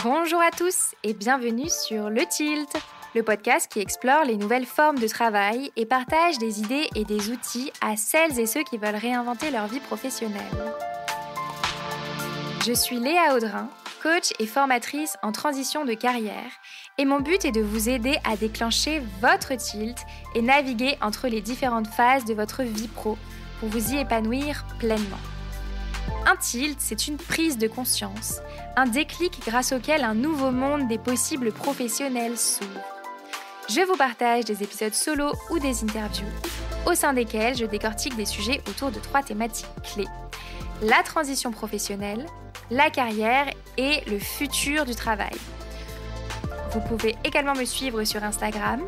Bonjour à tous et bienvenue sur Le Tilt, le podcast qui explore les nouvelles formes de travail et partage des idées et des outils à celles et ceux qui veulent réinventer leur vie professionnelle. Je suis Léa Audrin, coach et formatrice en transition de carrière, et mon but est de vous aider à déclencher votre tilt et naviguer entre les différentes phases de votre vie pro pour vous y épanouir pleinement. Un tilt, c'est une prise de conscience, un déclic grâce auquel un nouveau monde des possibles professionnels s'ouvre. Je vous partage des épisodes solo ou des interviews, au sein desquels je décortique des sujets autour de 3 thématiques clés: la transition professionnelle, la carrière et le futur du travail. Vous pouvez également me suivre sur Instagram,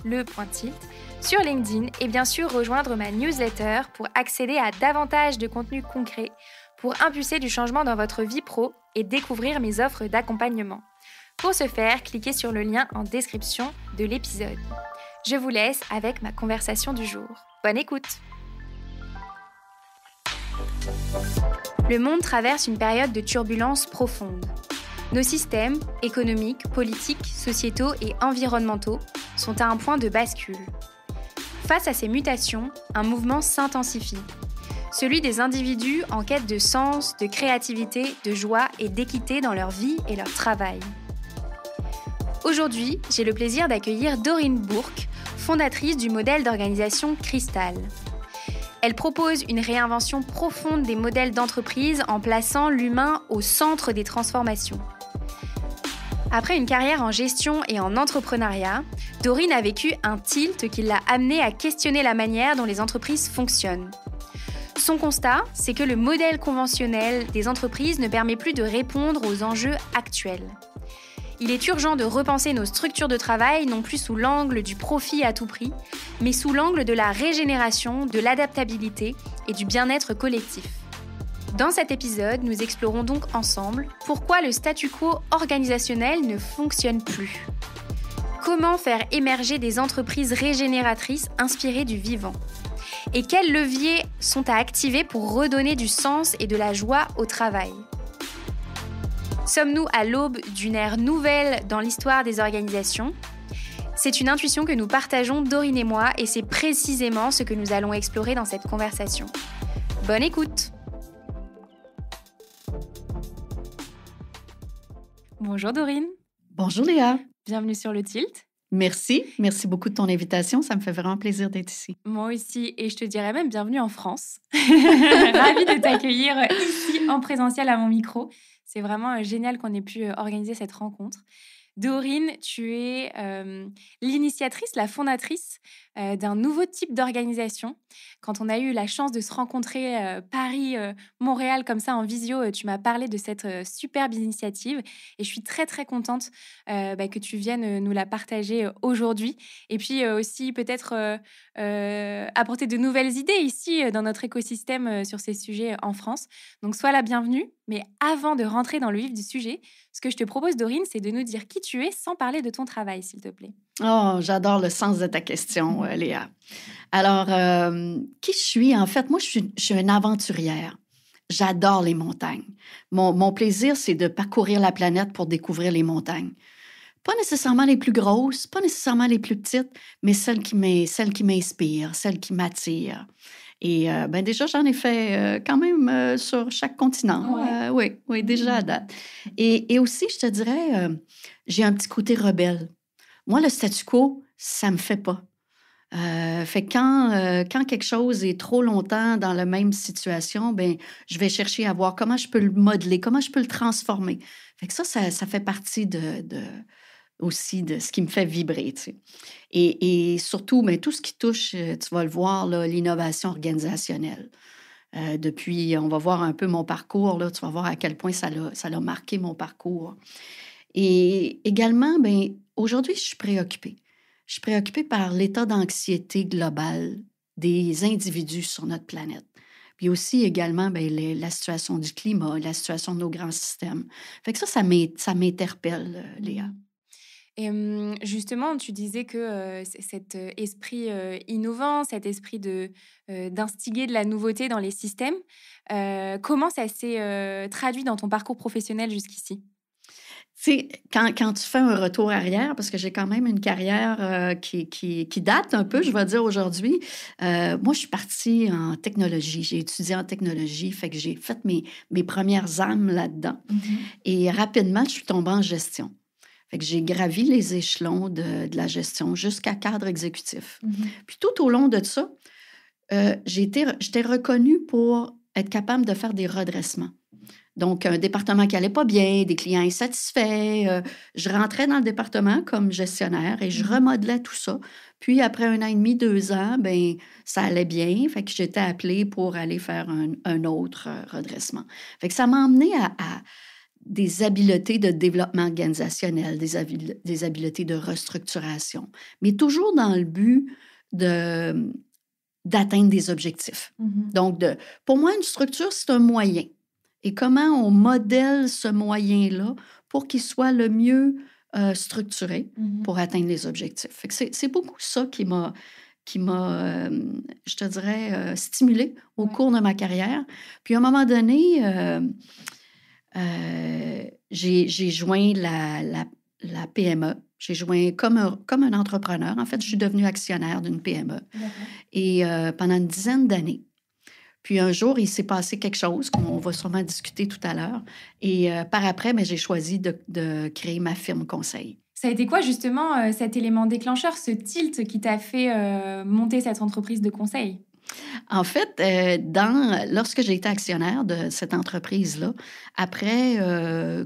@le.tilt, sur LinkedIn et bien sûr rejoindre ma newsletter pour accéder à davantage de contenu concret, pour impulser du changement dans votre vie pro et découvrir mes offres d'accompagnement. Pour ce faire, cliquez sur le lien en description de l'épisode. Je vous laisse avec ma conversation du jour. Bonne écoute! Le monde traverse une période de turbulence profonde. Nos systèmes économiques, politiques, sociétaux et environnementaux sont à un point de bascule. Face à ces mutations, un mouvement s'intensifie. Celui des individus en quête de sens, de créativité, de joie et d'équité dans leur vie et leur travail. Aujourd'hui, j'ai le plaisir d'accueillir Dorine Bourque, fondatrice du modèle d'organisation Cristal. Elle propose une réinvention profonde des modèles d'entreprise en plaçant l'humain au centre des transformations. Après une carrière en gestion et en entrepreneuriat, Dorine a vécu un tilt qui l'a amenée à questionner la manière dont les entreprises fonctionnent. Son constat, c'est que le modèle conventionnel des entreprises ne permet plus de répondre aux enjeux actuels. Il est urgent de repenser nos structures de travail, non plus sous l'angle du profit à tout prix, mais sous l'angle de la régénération, de l'adaptabilité et du bien-être collectif. Dans cet épisode, nous explorons donc ensemble pourquoi le statu quo organisationnel ne fonctionne plus. Comment faire émerger des entreprises régénératrices inspirées du vivant ? Et quels leviers sont à activer pour redonner du sens et de la joie au travail ? Sommes-nous à l'aube d'une ère nouvelle dans l'histoire des organisations ? C'est une intuition que nous partageons, Dorine et moi, et c'est précisément ce que nous allons explorer dans cette conversation. Bonne écoute ! Bonjour Dorine. Bonjour Léa. Bienvenue sur Le Tilt. Merci beaucoup de ton invitation. Ça me fait vraiment plaisir d'être ici. Moi aussi, et je te dirais même bienvenue en France. Ravie de t'accueillir ici en présentiel à mon micro. C'est vraiment génial qu'on ait pu organiser cette rencontre. Dorine, tu es l'initiatrice, la fondatrice d'un nouveau type d'organisation. Quand on a eu la chance de se rencontrer Paris-Montréal comme ça en visio, tu m'as parlé de cette superbe initiative et je suis très très contente que tu viennes nous la partager aujourd'hui et puis aussi peut-être apporter de nouvelles idées ici dans notre écosystème sur ces sujets en France. Donc sois la bienvenue, mais avant de rentrer dans le vif du sujet, ce que je te propose Dorine, c'est de nous dire qui tu es sans parler de ton travail, s'il te plaît. Oh, j'adore le sens de ta question, Léa. Alors, qui je suis? En fait, moi, je suis une aventurière. J'adore les montagnes. Mon plaisir, c'est de parcourir la planète pour découvrir les montagnes. Pas nécessairement les plus grosses, pas nécessairement les plus petites, mais celles qui m'inspirent, celles qui m'attirent. Et déjà, j'en ai fait quand même sur chaque continent. Oui, déjà à date. Et aussi, je te dirais, j'ai un petit côté rebelle. Moi, le statu quo, ça me fait pas. Fait que quand quelque chose est trop longtemps dans la même situation, je vais chercher à voir comment je peux le modeler, comment je peux le transformer. Fait que ça fait partie aussi de ce qui me fait vibrer, tu sais. Et surtout, tout ce qui touche, tu vas le voir, là, l'innovation organisationnelle. Depuis, on va voir un peu mon parcours, là, tu vas voir à quel point ça l'a marqué mon parcours. Et également, aujourd'hui, je suis préoccupée. Je suis préoccupée par l'état d'anxiété global des individus sur notre planète. Puis aussi également la situation du climat, la situation de nos grands systèmes. Fait que ça m'interpelle, Léa. Et justement, tu disais que cet esprit innovant, cet esprit d'instiguer de la nouveauté dans les systèmes, comment ça s'est traduit dans ton parcours professionnel jusqu'ici? sais, quand tu fais un retour arrière, parce que j'ai quand même une carrière qui date un peu, je vais dire aujourd'hui, moi, je suis partie en technologie. J'ai étudié en technologie, fait que j'ai fait mes premières armes là-dedans. Et rapidement, je suis tombée en gestion. Fait que j'ai gravi les échelons de la gestion jusqu'à cadre exécutif. Puis tout au long de ça, j'étais reconnue pour être capable de faire des redressements. Donc, un département qui n'allait pas bien, des clients insatisfaits. Je rentrais dans le département comme gestionnaire et je remodelais tout ça. Puis, après 1 an et demi, 2 ans, ben ça allait bien. Fait que j'étais appelée pour aller faire un autre redressement. Fait que ça m'a emmenée à des habiletés de développement organisationnel, des habiletés de restructuration, mais toujours dans le but d'atteindre des objectifs. Donc, pour moi, une structure, c'est un moyen. Et comment on modèle ce moyen-là pour qu'il soit le mieux structuré pour atteindre les objectifs. Fait que c'est beaucoup ça qui m'a je te dirais, stimulée au cours de ma carrière. Puis, à un moment donné, j'ai joint la PME. J'ai joint comme un entrepreneur. En fait, je suis devenue actionnaire d'une PME. Et pendant une dizaine d'années. Puis un jour, il s'est passé quelque chose qu'on va sûrement discuter tout à l'heure. Et par après, j'ai choisi de créer ma firme conseil. Ça a été quoi, justement, cet élément déclencheur, ce tilt qui t'a fait monter cette entreprise de conseil? En fait, lorsque j'ai été actionnaire de cette entreprise-là, après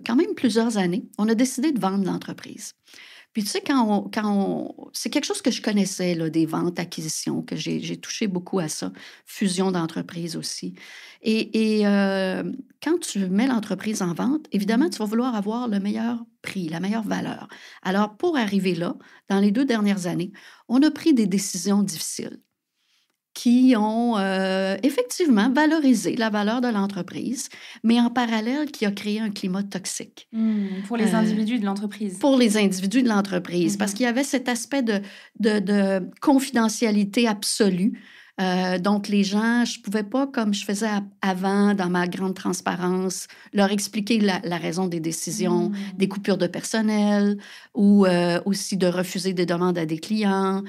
quand même plusieurs années, on a décidé de vendre l'entreprise. Puis, tu sais, c'est quelque chose que je connaissais, là, des ventes, acquisitions, que j'ai touché beaucoup à ça, fusion d'entreprises aussi. Et quand tu mets l'entreprise en vente, évidemment, tu vas vouloir avoir le meilleur prix, la meilleure valeur. Alors, pour arriver là, dans les 2 dernières années, on a pris des décisions difficiles qui ont effectivement valorisé la valeur de l'entreprise, mais en parallèle, qui a créé un climat toxique. Pour les individus de l'entreprise. Pour les individus de l'entreprise, parce qu'il y avait cet aspect de confidentialité absolue. Donc, les gens, je ne pouvais pas, comme je faisais avant, dans ma grande transparence, leur expliquer la raison des décisions, des coupures de personnel ou aussi de refuser des demandes à des clients,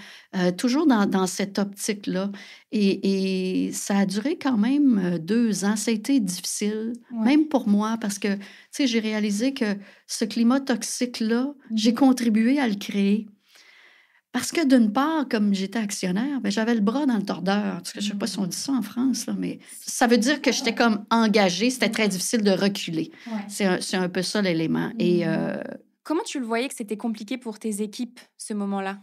toujours dans cette optique-là. Et ça a duré quand même 2 ans. Ça a été difficile, même pour moi, parce que, tu sais, j'ai réalisé que ce climat toxique-là, j'ai contribué à le créer. Parce que d'une part, comme j'étais actionnaire, j'avais le bras dans le tordeur. Je ne sais pas si on dit ça en France, là, mais ça veut dire que j'étais comme engagée. C'était très difficile de reculer. C'est un peu ça l'élément. Et comment tu le voyais que c'était compliqué pour tes équipes, ce moment-là?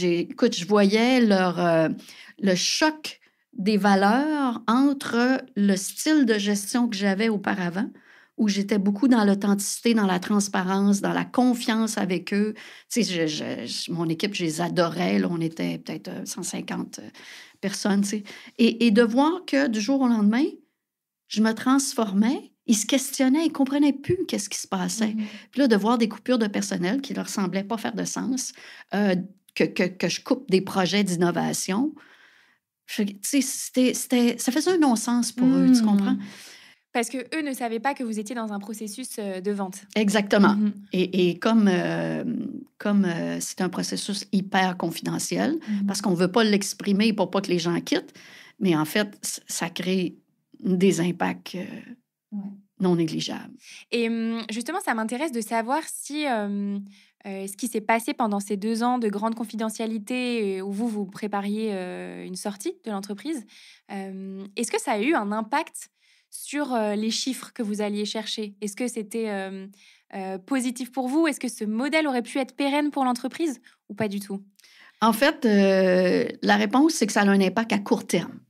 Écoute, je voyais le choc des valeurs entre le style de gestion que j'avais auparavant, où j'étais beaucoup dans l'authenticité, dans la transparence, dans la confiance avec eux. Tu sais, mon équipe, je les adorais. Là, on était peut-être 150 personnes, tu sais. Et de voir que du jour au lendemain, je me transformais. Ils se questionnaient, ils ne comprenaient plus qu'est-ce qui se passait. Puis là, de voir des coupures de personnel qui leur semblaient pas faire de sens, que je coupe des projets d'innovation. Tu sais, ça faisait un non-sens pour eux, tu comprends? Parce qu'eux ne savaient pas que vous étiez dans un processus de vente. Exactement. Et comme c'est un processus hyper confidentiel, parce qu'on ne veut pas l'exprimer pour pas que les gens quittent, mais en fait, ça crée des impacts non négligeables. Et justement, ça m'intéresse de savoir si ce qui s'est passé pendant ces 2 ans de grande confidentialité où vous prépariez une sortie de l'entreprise, est-ce que ça a eu un impact sur les chiffres que vous alliez chercher? Est-ce que c'était positif pour vous? Est-ce que ce modèle aurait pu être pérenne pour l'entreprise ou pas du tout? En fait, la réponse, c'est que ça a un impact à court terme.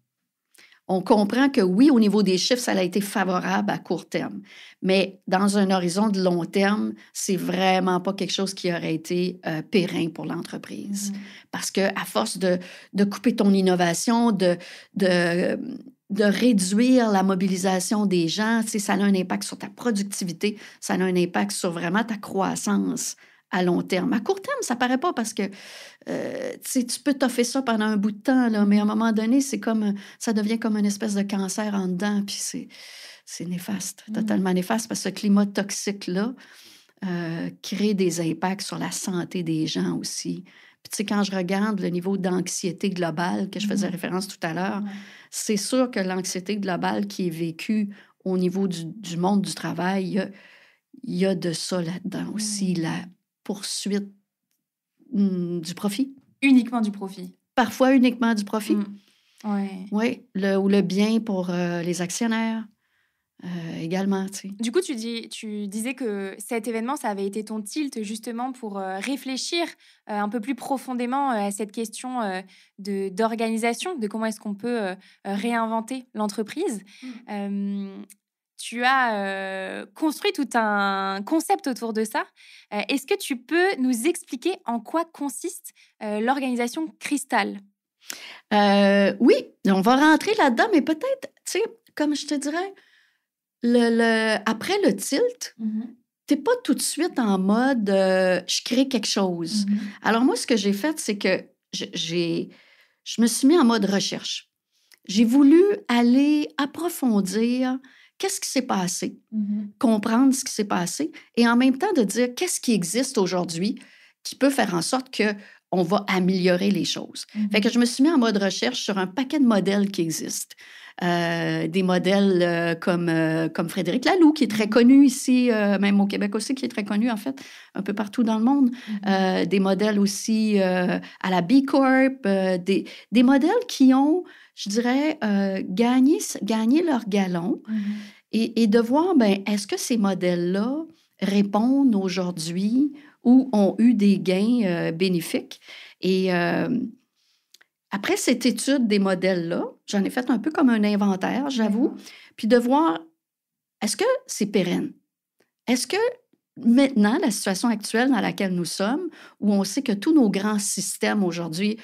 On comprend que oui, au niveau des chiffres, ça a été favorable à court terme. Mais dans un horizon de long terme, c'est vraiment pas quelque chose qui aurait été pérenne pour l'entreprise. Parce qu'à force de couper ton innovation, de réduire la mobilisation des gens, tu sais, ça a un impact sur ta productivité, ça a un impact sur vraiment ta croissance à long terme. À court terme, ça paraît pas parce que tu peux toffer ça pendant un bout de temps, là, mais à un moment donné, ça devient comme une espèce de cancer en dedans, puis c'est néfaste, totalement néfaste, parce que ce climat toxique-là, créer des impacts sur la santé des gens aussi. Puis, tu sais, quand je regarde le niveau d'anxiété globale que je faisais référence tout à l'heure, c'est sûr que l'anxiété globale qui est vécue au niveau du monde du travail, il y a de ça là-dedans aussi, la poursuite du profit. Uniquement du profit. Parfois uniquement du profit. Ouais. Oui, ou le bien pour les actionnaire également, tu sais. Du coup, tu disais que cet événement, ça avait été ton tilt justement pour réfléchir un peu plus profondément à cette question d'organisation, de comment est-ce qu'on peut réinventer l'entreprise. Tu as construit tout un concept autour de ça. Est-ce que tu peux nous expliquer en quoi consiste l'organisation Cristal? Oui, on va rentrer là-dedans, mais peut-être, tu sais, comme je te dirais, après le tilt, t'es pas tout de suite en mode je crée quelque chose. Alors moi, ce que j'ai fait, c'est que je me suis mis en mode recherche. J'ai voulu aller approfondir qu'est-ce qui s'est passé, comprendre ce qui s'est passé, et en même temps de dire qu'est-ce qui existe aujourd'hui qui peut faire en sorte qu'on va améliorer les choses. Fait que je me suis mis en mode recherche sur un paquet de modèles qui existent. Des modèles comme Frédéric Laloux, qui est très connu ici, même au Québec aussi, qui est très connu, en fait, un peu partout dans le monde. Des modèles aussi à la B Corp, des modèles qui ont, je dirais, gagné leur galon et de voir, ben, est-ce que ces modèles-là répondent aujourd'hui ou ont eu des gains bénéfiques? Et après cette étude des modèles-là, j'en ai fait un peu comme un inventaire, j'avoue, puis de voir, est-ce que c'est pérenne? Est-ce que maintenant, la situation actuelle dans laquelle nous sommes, où on sait que tous nos grands systèmes aujourd'hui,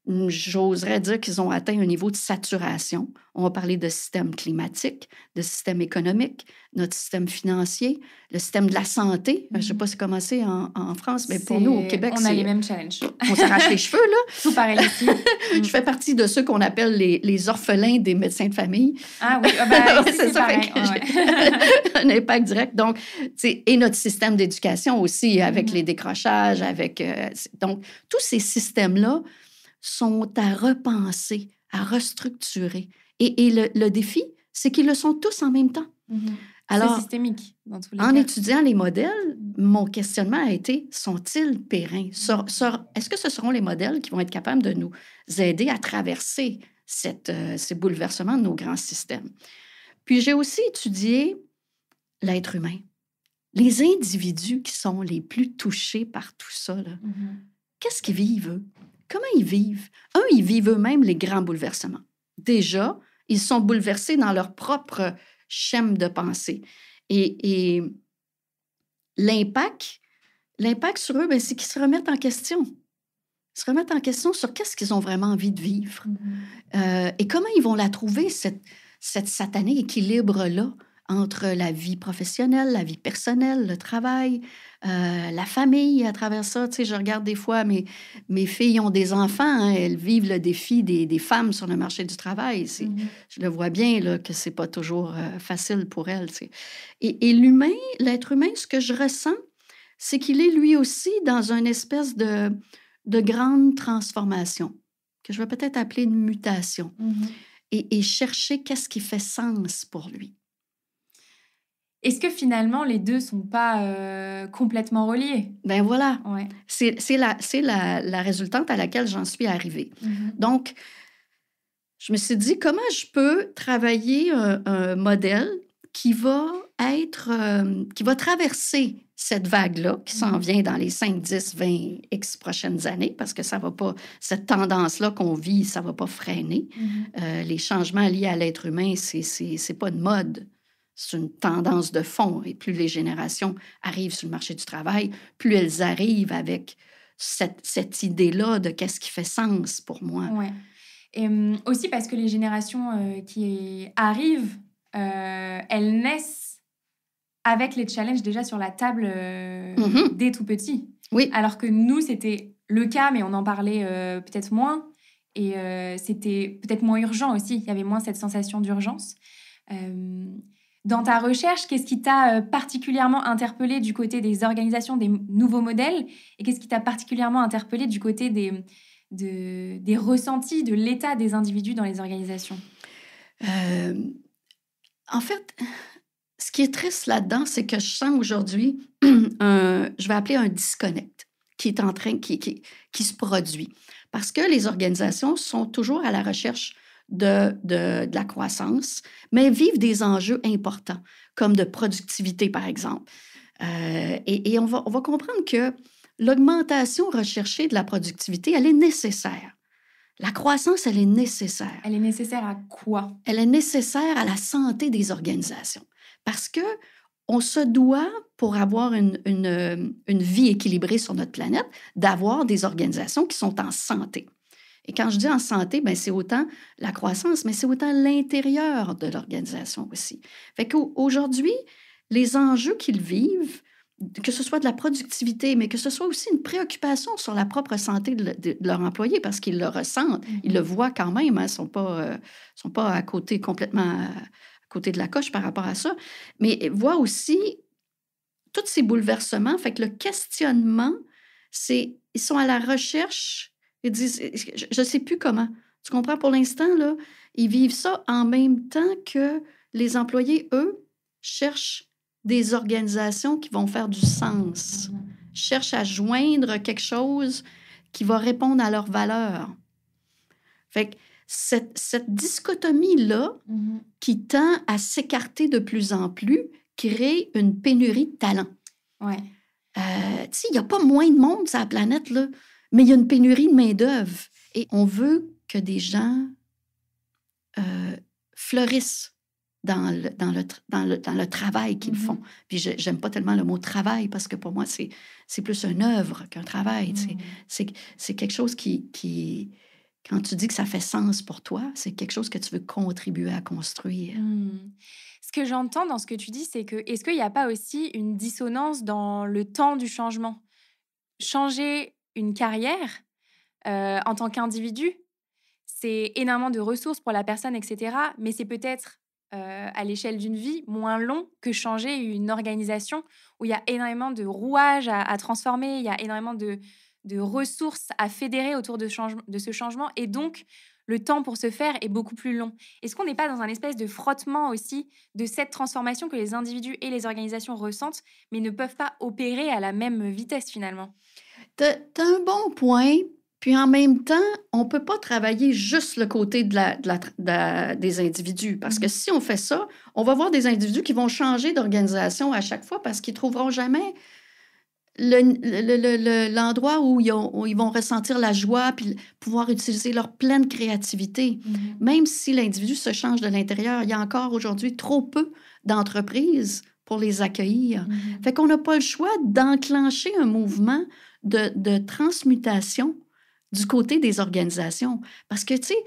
j'oserais dire qu'ils ont atteint un niveau de saturation. On va parler de système climatique, de système économique, notre système financier, le système de la santé. Je ne sais pas si c'est comment c'est en France, mais pour nous, au Québec, on a les mêmes challenges. On s'arrache les cheveux, là. Tout pareil ici. Je fais partie de ceux qu'on appelle les orphelins des médecins de famille. Ah oui, ben, ici, c'est ça pareil. Fait un impact direct. Donc, et notre système d'éducation aussi, avec les décrochages, avec... donc, tous ces systèmes-là sont à repenser, à restructurer. Et le défi, c'est qu'ils le sont tous en même temps. Alors, c'est systémique dans tous les en cas. étudiant les modèles, mon questionnement a été, sont-ils pérennes? Est-ce que ce seront les modèles qui vont être capables de nous aider à traverser ces bouleversements de nos grands systèmes? Puis j'ai aussi étudié l'être humain. Les individus qui sont les plus touchés par tout ça, là, qu'est-ce qu'ils vivent, eux? Comment ils vivent? Ils vivent eux-mêmes les grands bouleversements. Déjà, ils sont bouleversés dans leur propre schème de pensée. Et l'impact sur eux, ben, c'est qu'ils se remettent en question. Ils se remettent en question sur qu'est-ce qu'ils ont vraiment envie de vivre. Et comment ils vont la trouver, cette satané équilibre-là entre la vie professionnelle, la vie personnelle, le travail, la famille à travers ça. Tu sais, je regarde des fois, mes filles ont des enfants, hein, elles vivent le défi des femmes sur le marché du travail. Je le vois bien, là, que c'est pas toujours facile pour elles. Tu sais. Et l'être humain, ce que je ressens, c'est qu'il est lui aussi dans une espèce de grande transformation, que je vais peut-être appeler une mutation, et chercher qu'est-ce qui fait sens pour lui. Est-ce que finalement, les deux ne sont pas complètement reliés? Ben voilà. Ouais. C'est la résultante à laquelle j'en suis arrivée. Donc, je me suis dit, comment je peux travailler un modèle qui va traverser cette vague-là, qui s'en vient dans les 5, 10, 20 X prochaines années, parce que ça va pas, cette tendance-là qu'on vit, ça va pas freiner. Les changements liés à l'être humain, c'est pas une mode. C'est une tendance de fond. Et plus les générations arrivent sur le marché du travail, plus elles arrivent avec cette idée-là de qu'est-ce qui fait sens pour moi. Ouais. Et aussi parce que les générations qui arrivent, elles naissent avec les challenges déjà sur la table dès tout petit. Oui. Alors que nous, c'était le cas, mais on en parlait peut-être moins. Et c'était peut-être moins urgent aussi. Il y avait moins cette sensation d'urgence. Dans ta recherche, qu'est-ce qui t'a particulièrement interpellé du côté des organisations, des nouveaux modèles? Et qu'est-ce qui t'a particulièrement interpellé du côté des ressentis, de l'état des individus dans les organisations? Euh, En fait, ce qui est triste là-dedans, c'est que je sens aujourd'hui, je vais appeler un disconnect qui est en train, qui se produit. Parce que les organisations sont toujours à la recherche de la croissance, mais vivent des enjeux importants, comme de productivité, par exemple. Et on va comprendre que l'augmentation recherchée de la productivité, elle est nécessaire. La croissance, elle est nécessaire. Elle est nécessaire à quoi? Elle est nécessaire à la santé des organisations parce que on se doit, pour avoir une vie équilibrée sur notre planète, d'avoir des organisations qui sont en santé. Et quand je dis en santé, ben c'est autant la croissance, mais c'est autant l'intérieur de l'organisation aussi. Fait qu'aujourd'hui, les enjeux qu'ils vivent, que ce soit de la productivité, mais que ce soit aussi une préoccupation sur la propre santé de leur employé, parce qu'ils le ressentent, ils le voient quand même, hein, sont pas à côté, complètement à côté de la coche par rapport à ça, mais voient aussi tous ces bouleversements. Fait que le questionnement, ils sont à la recherche, ils disent, je ne sais plus comment. Tu comprends? Pour l'instant, là, ils vivent ça en même temps que les employés, eux, cherchent des organisations qui vont faire du sens, cherchent à joindre quelque chose qui va répondre à leurs valeurs. Fait que cette dichotomie-là, qui tend à s'écarter de plus en plus, crée une pénurie de talent. Ouais. Tu sais, il n'y a pas moins de monde sur la planète, là, mais il y a une pénurie de main-d'œuvre. Et on veut que des gens fleurissent dans le travail qu'ils font. Puis j'aime pas tellement le mot travail parce que pour moi, c'est plus une œuvre qu'un travail. C'est quelque chose qui, quand tu dis que ça fait sens pour toi, c'est quelque chose que tu veux contribuer à construire. Ce que j'entends dans ce que tu dis, c'est que est-ce qu'il n'y a pas aussi une dissonance dans le temps du changement? Changer une carrière en tant qu'individu, c'est énormément de ressources pour la personne, etc. Mais c'est peut-être à l'échelle d'une vie moins long que changer une organisation où il y a énormément de rouages à transformer, il y a énormément de ressources à fédérer autour de ce changement. Et donc, le temps pour se faire est beaucoup plus long. Est-ce qu'on n'est pas dans un espèce de frottement aussi de cette transformation que les individus et les organisations ressentent, mais ne peuvent pas opérer à la même vitesse finalement? T'as un bon point, puis en même temps, on ne peut pas travailler juste le côté des individus, parce que si on fait ça, on va voir des individus qui vont changer d'organisation à chaque fois parce qu'ils ne trouveront jamais l'endroit où ils vont ressentir la joie puis pouvoir utiliser leur pleine créativité. Même si l'individu se change de l'intérieur, il y a encore aujourd'hui trop peu d'entreprises pour les accueillir. Fait qu'on n'a pas le choix d'enclencher un mouvement de transmutation du côté des organisations. Parce que, tu sais,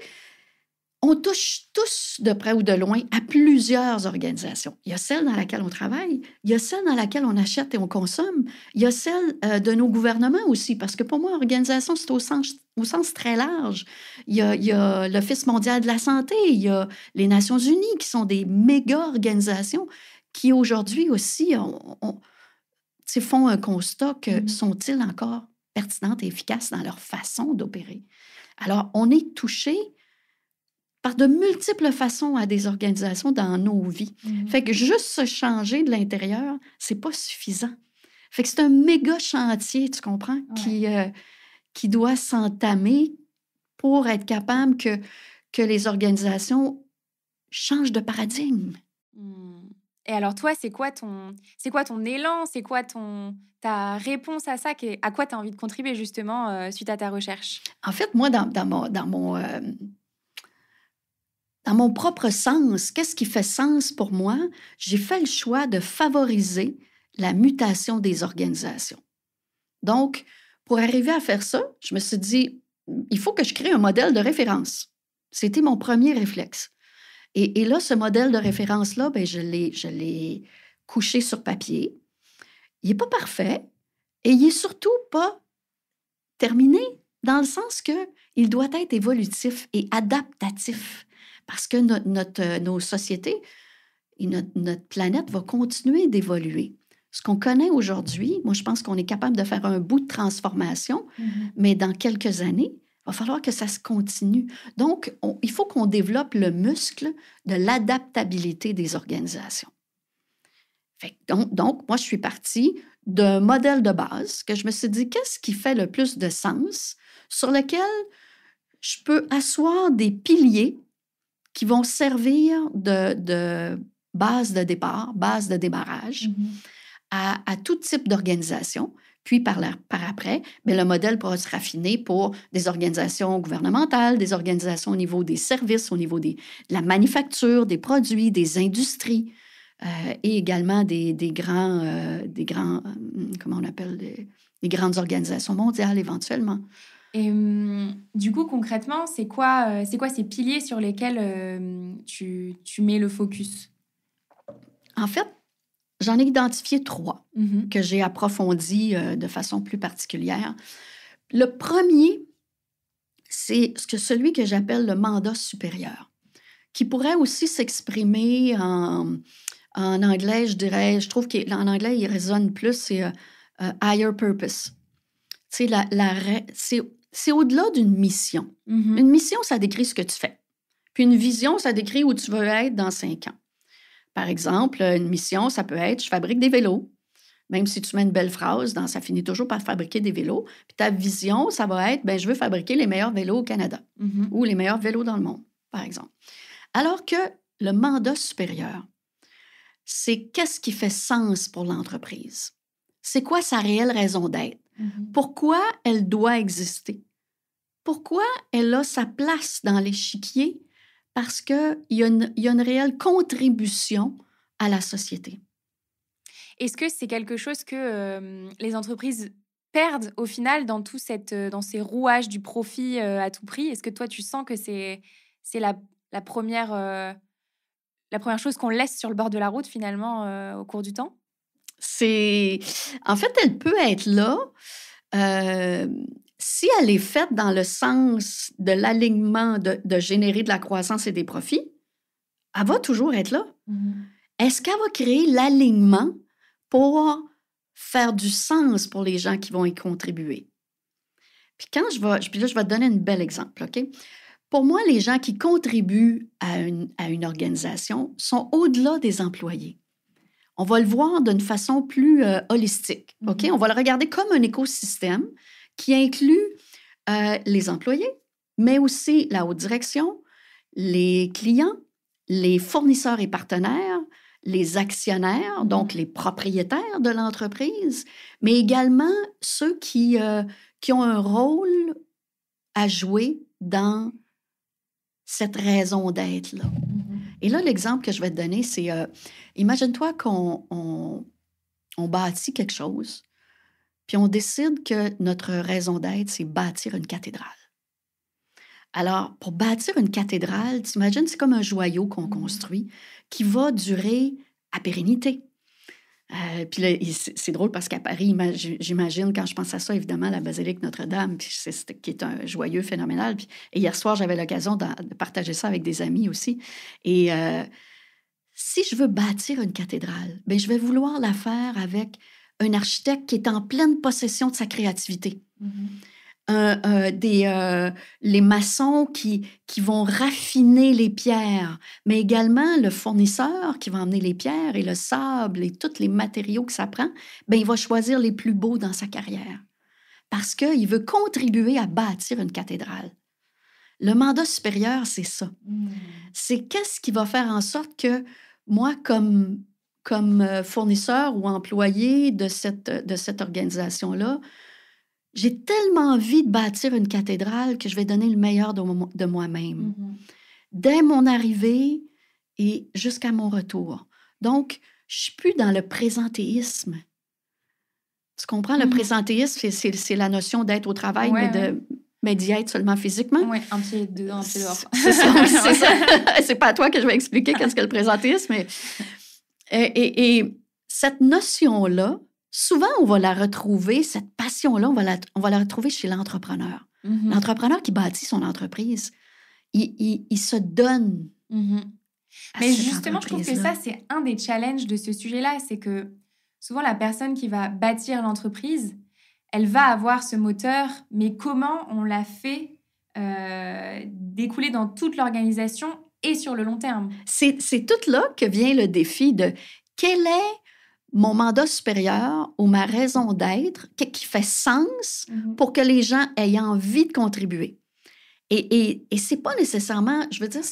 on touche tous, de près ou de loin, à plusieurs organisations. Il y a celle dans laquelle on travaille, il y a celle dans laquelle on achète et on consomme, il y a celle de nos gouvernements aussi, parce que pour moi, organisation, c'est au sens très large. Il y a l'Office mondial de la santé, il y a les Nations unies, qui sont des méga-organisations qui, aujourd'hui aussi, font un constat que sont-ils encore pertinentes et efficaces dans leur façon d'opérer. Alors, on est touché par de multiples façons à des organisations dans nos vies. Fait que juste se changer de l'intérieur, c'est pas suffisant. Fait que c'est un méga chantier, tu comprends, qui doit s'entamer pour être capable que les organisations changent de paradigme. Et alors toi, c'est quoi ton élan? C'est quoi ta réponse à ça? À quoi tu as envie de contribuer justement suite à ta recherche? En fait, moi, dans mon propre sens, qu'est-ce qui fait sens pour moi? J'ai fait le choix de favoriser la mutation des organisations. Donc, pour arriver à faire ça, je me suis dit, il faut que je crée un modèle de référence. C'était mon premier réflexe. Et là, ce modèle de référence-là, ben, je l'ai couché sur papier. Il n'est pas parfait et il n'est surtout pas terminé dans le sens qu'il doit être évolutif et adaptatif. Parce que nos sociétés et notre planète va continuer d'évoluer. Ce qu'on connaît aujourd'hui, moi, je pense qu'on est capable de faire un bout de transformation, mais dans quelques années, il va falloir que ça se continue. Donc, il faut qu'on développe le muscle de l'adaptabilité des organisations. Donc, moi, je suis partie d'un modèle de base que je me suis dit, qu'est-ce qui fait le plus de sens, sur lequel je peux asseoir des piliers qui vont servir de base de départ, base de démarrage à tout type d'organisation. Puis, par après, bien, le modèle pourra se raffiner pour des organisations gouvernementales, des organisations au niveau des services, au niveau de la manufacture, des produits, des industries, et également des grands, comment on appelle, des grandes organisations mondiales éventuellement. Et du coup, concrètement, c'est quoi ces piliers sur lesquels tu mets le focus? En fait, j'en ai identifié 3 que j'ai approfondis de façon plus particulière. Le premier, c'est celui que j'appelle le mandat supérieur, qui pourrait aussi s'exprimer en anglais, je trouve qu'en anglais, il résonne plus, c'est higher purpose. Tu sais, c'est au-delà d'une mission. Une mission, ça décrit ce que tu fais. Puis une vision, ça décrit où tu veux être dans 5 ans. Par exemple, une mission, ça peut être « je fabrique des vélos ». Même si tu mets une belle phrase, ça finit toujours par fabriquer des vélos. Puis ta vision, ça va être « je veux fabriquer les meilleurs vélos au Canada ou les meilleurs vélos dans le monde », par exemple. Alors que le mandat supérieur, c'est qu'est-ce qui fait sens pour l'entreprise? C'est quoi sa réelle raison d'être? Pourquoi elle doit exister? Pourquoi elle a sa place dans l'échiquier? Parce qu'il y a une réelle contribution à la société. Est-ce que c'est quelque chose que les entreprises perdent au final dans ces rouages du profit à tout prix? Est-ce que toi, tu sens que c'est la première chose qu'on laisse sur le bord de la route finalement au cours du temps? En fait, elle peut être là si elle est faite dans le sens de l'alignement, de générer de la croissance et des profits. Elle va toujours être là. Est-ce qu'elle va créer l'alignement pour faire du sens pour les gens qui vont y contribuer? Puis je vais te donner un bel exemple, OK? Pour moi, les gens qui contribuent à une organisation sont au-delà des employés. On va le voir d'une façon plus holistique, OK? On va le regarder comme un écosystème qui inclut les employés, mais aussi la haute direction, les clients, les fournisseurs et partenaires, les actionnaires, donc les propriétaires de l'entreprise, mais également ceux qui ont un rôle à jouer dans cette raison d'être-là. Et là, l'exemple que je vais te donner, c'est, imagine-toi qu'on bâtit quelque chose, puis on décide que notre raison d'être, c'est bâtir une cathédrale. Alors, pour bâtir une cathédrale, t'imagines, c'est comme un joyau qu'on construit qui va durer à pérennité. Puis là, c'est drôle parce qu'à Paris, j'imagine, quand je pense à ça, évidemment, la basilique Notre-Dame, qui est un joyeux phénoménal. Et hier soir, j'avais l'occasion de partager ça avec des amis aussi. Et si je veux bâtir une cathédrale, bien, je vais vouloir la faire avec un architecte qui est en pleine possession de sa créativité. Les maçons qui vont raffiner les pierres, mais également le fournisseur qui va emmener les pierres et le sable et tous les matériaux que ça prend, bien, il va choisir les plus beaux dans sa carrière parce qu'il veut contribuer à bâtir une cathédrale. Le mandat supérieur, c'est ça. C'est qu'est-ce qui va faire en sorte que moi, comme fournisseur ou employé de cette organisation-là, j'ai tellement envie de bâtir une cathédrale que je vais donner le meilleur de moi-même. Dès mon arrivée et jusqu'à mon retour. Donc, je ne suis plus dans le présentéisme. Tu comprends? Le présentéisme, c'est la notion d'être au travail, mais d'y être seulement physiquement. Oui, un pied dedans, un pied dehors. C'est ça. C'est pas à toi que je vais expliquer qu'est-ce que le présentéisme. Et cette notion-là, souvent, on va la retrouver, cette passion-là, on va la retrouver chez l'entrepreneur. L'entrepreneur qui bâtit son entreprise, il se donne. Mais justement, je trouve que ça, c'est un des challenges de ce sujet-là. C'est que souvent, la personne qui va bâtir l'entreprise, elle va avoir ce moteur, mais comment on l'a fait découler dans toute l'organisation et sur le long terme? C'est tout là que vient le défi de quel est mon mandat supérieur ou ma raison d'être qui fait sens pour que les gens aient envie de contribuer. Et c'est pas nécessairement, je veux dire,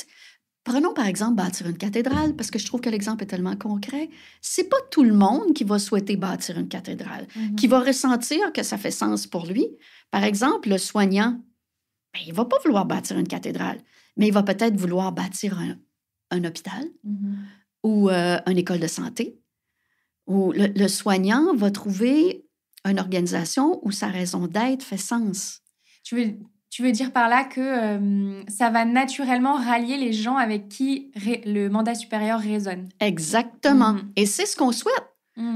prenons par exemple bâtir une cathédrale, parce que je trouve que l'exemple est tellement concret. C'est pas tout le monde qui va souhaiter bâtir une cathédrale, qui va ressentir que ça fait sens pour lui. Par exemple, le soignant, ben, il va pas vouloir bâtir une cathédrale, mais il va peut-être vouloir bâtir un hôpital ou une école de santé. Où le soignant va trouver une organisation où sa raison d'être fait sens. Tu veux dire par là que ça va naturellement rallier les gens avec qui le mandat supérieur résonne? Exactement. Et c'est ce qu'on souhaite.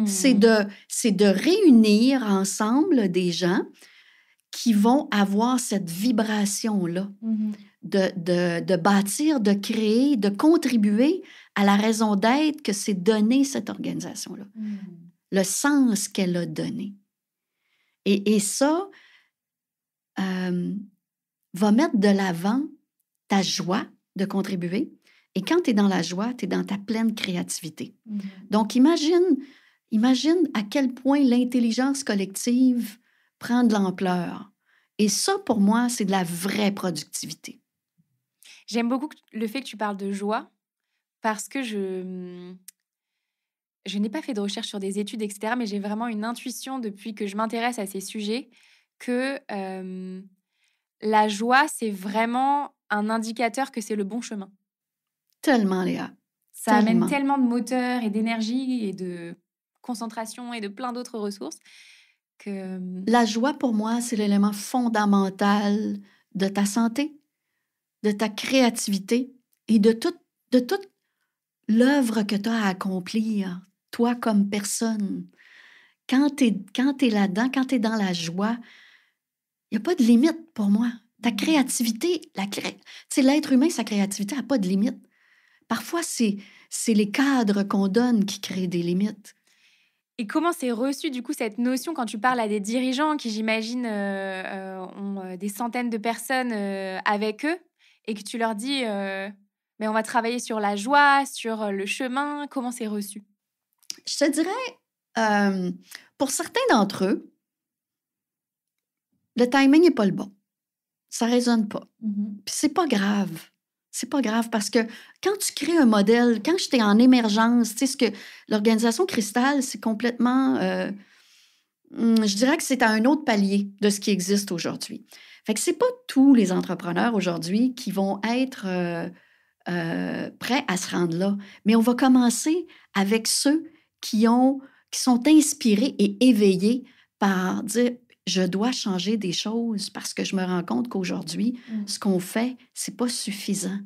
C'est de réunir ensemble des gens qui vont avoir cette vibration-là, de bâtir, de créer, de contribuer à la raison d'être que c'est donné cette organisation-là, le sens qu'elle a donné. Et ça va mettre de l'avant ta joie de contribuer. Et quand tu es dans la joie, tu es dans ta pleine créativité. Donc, imagine à quel point l'intelligence collective prend de l'ampleur. Et ça, pour moi, c'est de la vraie productivité. J'aime beaucoup le fait que tu parles de joie parce que je n'ai pas fait de recherche sur des études, etc., mais j'ai vraiment une intuition depuis que je m'intéresse à ces sujets que la joie, c'est vraiment un indicateur que c'est le bon chemin. Tellement, Léa. Ça amène tellement de moteur et d'énergie et de concentration et de plein d'autres ressources que... La joie, pour moi, c'est l'élément fondamental de ta santé, de ta créativité et de toute l'œuvre que tu as à accomplir, toi comme personne. Quand tu es là-dedans, quand tu es dans la joie, il n'y a pas de limite pour moi. Ta créativité, l'être humain, sa créativité n'a pas de limite. Parfois, c'est les cadres qu'on donne qui créent des limites. Et comment c'est reçu, du coup, cette notion quand tu parles à des dirigeants qui, j'imagine, ont des centaines de personnes avec eux et que tu leur dis mais on va travailler sur la joie, sur le chemin. Comment c'est reçu? Je te dirais, pour certains d'entre eux, le timing n'est pas le bon. Ça ne résonne pas. Puis c'est pas grave. C'est pas grave parce que quand tu crées un modèle, quand j'étais en émergence, tu sais, ce que l'organisation Cristal, c'est complètement... je dirais que c'est à un autre palier de ce qui existe aujourd'hui. Fait que c'est pas tous les entrepreneurs aujourd'hui qui vont être prêts à se rendre là. Mais on va commencer avec ceux qui sont inspirés et éveillés par dire je dois changer des choses parce que je me rends compte qu'aujourd'hui, ce qu'on fait, c'est pas suffisant.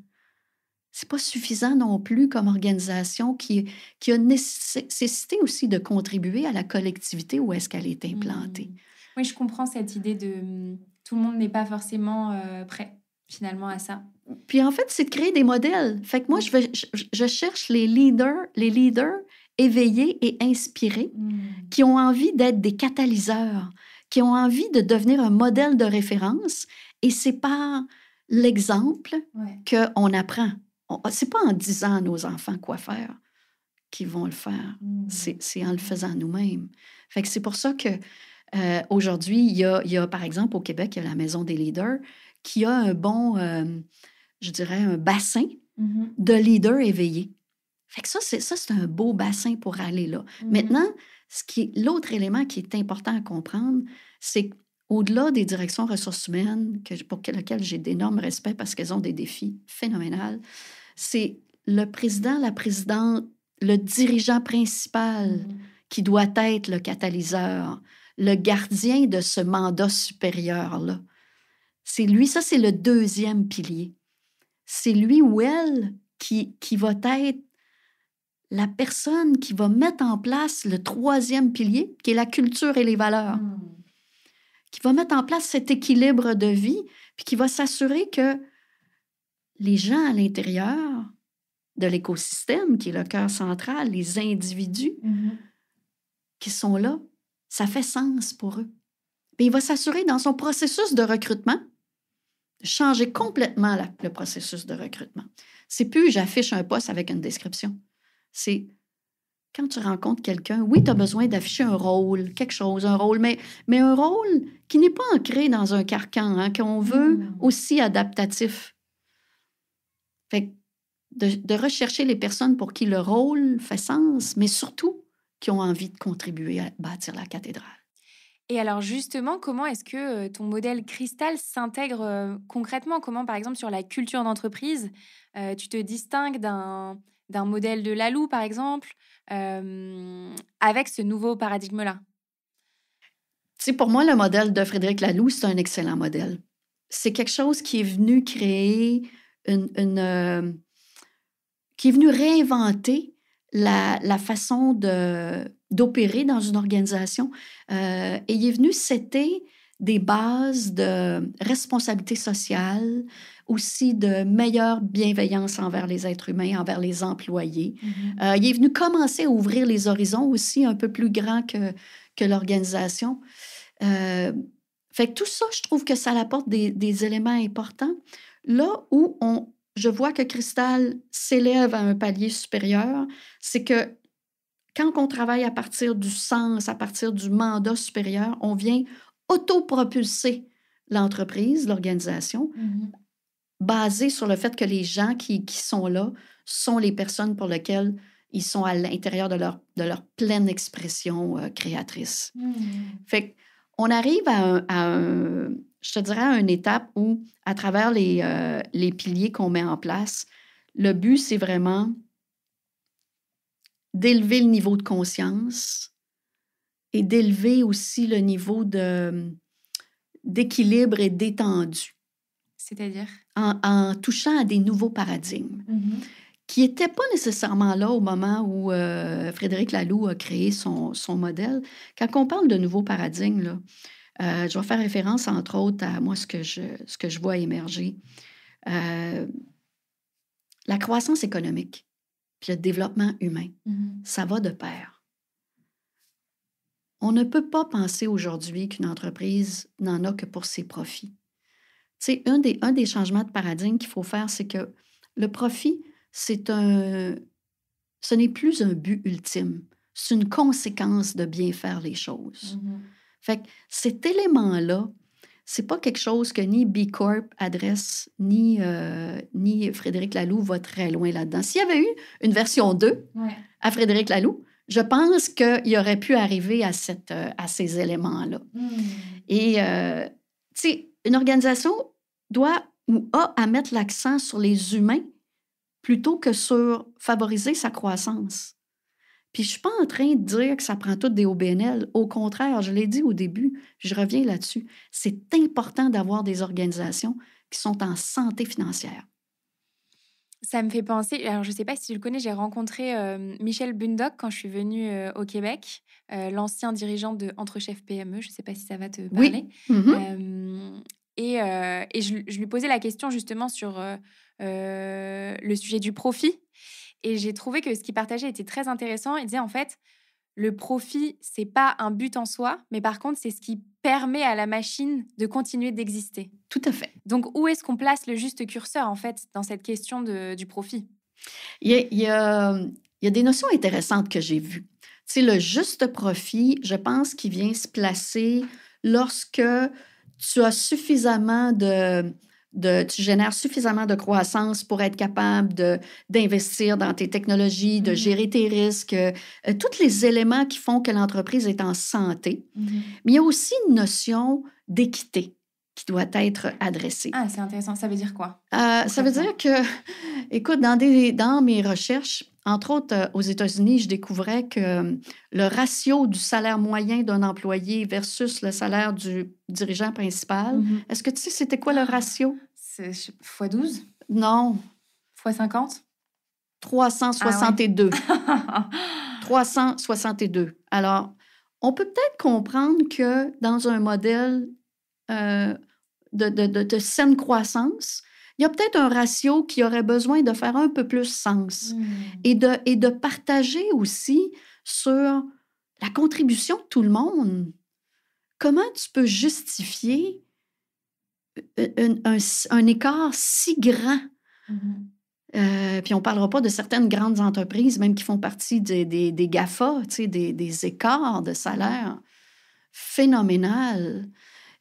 C'est pas suffisant non plus comme organisation qui a nécessité aussi de contribuer à la collectivité où est-ce qu'elle est implantée. Oui, je comprends cette idée de tout le monde n'est pas forcément prêt finalement à ça. Puis en fait, c'est de créer des modèles. Fait que moi, je cherche les leaders éveillés et inspirés qui ont envie d'être des catalyseurs, qui ont envie de devenir un modèle de référence. Et c'est par l'exemple qu'on apprend. C'est pas en disant à nos enfants quoi faire qu'ils vont le faire. C'est en le faisant nous-mêmes. Fait que c'est pour ça que aujourd'hui, il y a, par exemple, au Québec, il y a la Maison des leaders qui a un bon, je dirais, un bassin de leaders éveillés. Fait que ça, c'est un beau bassin pour aller là. Maintenant, l'autre élément qui est important à comprendre, c'est qu'au-delà des directions ressources humaines, pour lesquelles j'ai d'énormes respects parce qu'elles ont des défis phénoménaux, c'est le président, la présidente, le dirigeant principal qui doit être le catalyseur, le gardien de ce mandat supérieur-là. C'est lui, ça, c'est le deuxième pilier. C'est lui ou elle qui va être la personne qui va mettre en place le troisième pilier, qui est la culture et les valeurs, qui va mettre en place cet équilibre de vie, puis qui va s'assurer que les gens à l'intérieur de l'écosystème, qui est le cœur central, les individus qui sont là, ça fait sens pour eux. Puis il va s'assurer dans son processus de recrutement de changer complètement le processus de recrutement. C'est plus j'affiche un poste avec une description. C'est quand tu rencontres quelqu'un, oui, tu as besoin d'afficher un rôle, quelque chose, un rôle, mais un rôle qui n'est pas ancré dans un carcan, hein, qu'on veut aussi adaptatif. Fait que de rechercher les personnes pour qui le rôle fait sens, mais surtout qui ont envie de contribuer à bâtir la cathédrale. Et alors justement, comment est-ce que ton modèle Cristal s'intègre concrètement? Comment, par exemple, sur la culture d'entreprise, tu te distingues d'un modèle de Lalou, par exemple, avec ce nouveau paradigme-là? Tu sais, pour moi, le modèle de Frédéric Laloux, c'est un excellent modèle. C'est quelque chose qui est venu créer qui est venu réinventer la façon d'opérer dans une organisation. Et il est venu setter des bases de responsabilité sociale, aussi de meilleure bienveillance envers les êtres humains, envers les employés. Il est venu commencer à ouvrir les horizons aussi un peu plus grands que l'organisation. Fait que tout ça, je trouve que ça apporte des éléments importants. Là où je vois que Cristal s'élève à un palier supérieur, c'est que quand on travaille à partir du sens, à partir du mandat supérieur, on vient autopropulser l'entreprise, l'organisation, basée sur le fait que les gens qui sont là sont les personnes pour lesquelles ils sont à l'intérieur de leur pleine expression créatrice. Fait qu'on arrive je te dirais, à une étape où, à travers les piliers qu'on met en place, le but, c'est vraiment d'élever le niveau de conscience et d'élever aussi le niveau d'équilibre et d'étendue. C'est-à-dire? En touchant à des nouveaux paradigmes qui n'étaient pas nécessairement là au moment où Frédéric Laloux a créé son modèle. Quand on parle de nouveaux paradigmes, là, je vais faire référence, entre autres, à moi, ce que je vois émerger. La croissance économique puis le développement humain, ça va de pair. On ne peut pas penser aujourd'hui qu'une entreprise n'en a que pour ses profits. Tu sais, un des changements de paradigme qu'il faut faire, c'est que le profit, ce n'est plus un but ultime. C'est une conséquence de bien faire les choses. Fait que cet élément-là, c'est pas quelque chose que ni B Corp adresse, ni Frédéric Laloux va très loin là-dedans. S'il y avait eu une version 2 à Frédéric Laloux, je pense qu'il aurait pu arriver à ces éléments-là. Et, tu sais, une organisation doit ou a à mettre l'accent sur les humains plutôt que sur favoriser sa croissance. Puis je ne suis pas en train de dire que ça prend tout des OBNL. Au contraire, je l'ai dit au début, je reviens là-dessus. C'est important d'avoir des organisations qui sont en santé financière. Ça me fait penser, alors je ne sais pas si tu le connais, j'ai rencontré Michel Bundock quand je suis venue au Québec, l'ancien dirigeant de Entre Chefs PME, je ne sais pas si ça va te parler. Oui. Et je lui posais la question justement sur le sujet du profit. Et j'ai trouvé que ce qu'il partageait était très intéressant. Il disait en fait, le profit, c'est pas un but en soi, mais par contre, c'est ce qui permet à la machine de continuer d'exister. Tout à fait. Donc, où est-ce qu'on place le juste curseur, en fait, dans cette question du profit? Il y a des notions intéressantes que j'ai vues. Tu sais, le juste profit, je pense qu'il vient se placer lorsque tu as suffisamment tu génères suffisamment de croissance pour être capable d'investir dans tes technologies, de gérer tes risques, tous les éléments qui font que l'entreprise est en santé. Mais il y a aussi une notion d'équité qui doit être adressée. Ah, c'est intéressant. Ça veut dire quoi? Ça veut dire que, écoute, dans mes recherches, entre autres aux États-Unis, je découvrais que le ratio du salaire moyen d'un employé versus le salaire du dirigeant principal, est-ce que tu sais c'était quoi le ratio? C'est x12? Non. x50? 362. Ah ouais. 362. Alors, on peut peut-être comprendre que dans un modèle de saine croissance, il y a peut-être un ratio qui aurait besoin de faire un peu plus sens et de partager aussi sur la contribution de tout le monde. Comment tu peux justifier un écart si grand? Puis on ne parlera pas de certaines grandes entreprises, même qui font partie des GAFA, tu sais, des écarts de salaire phénoménal.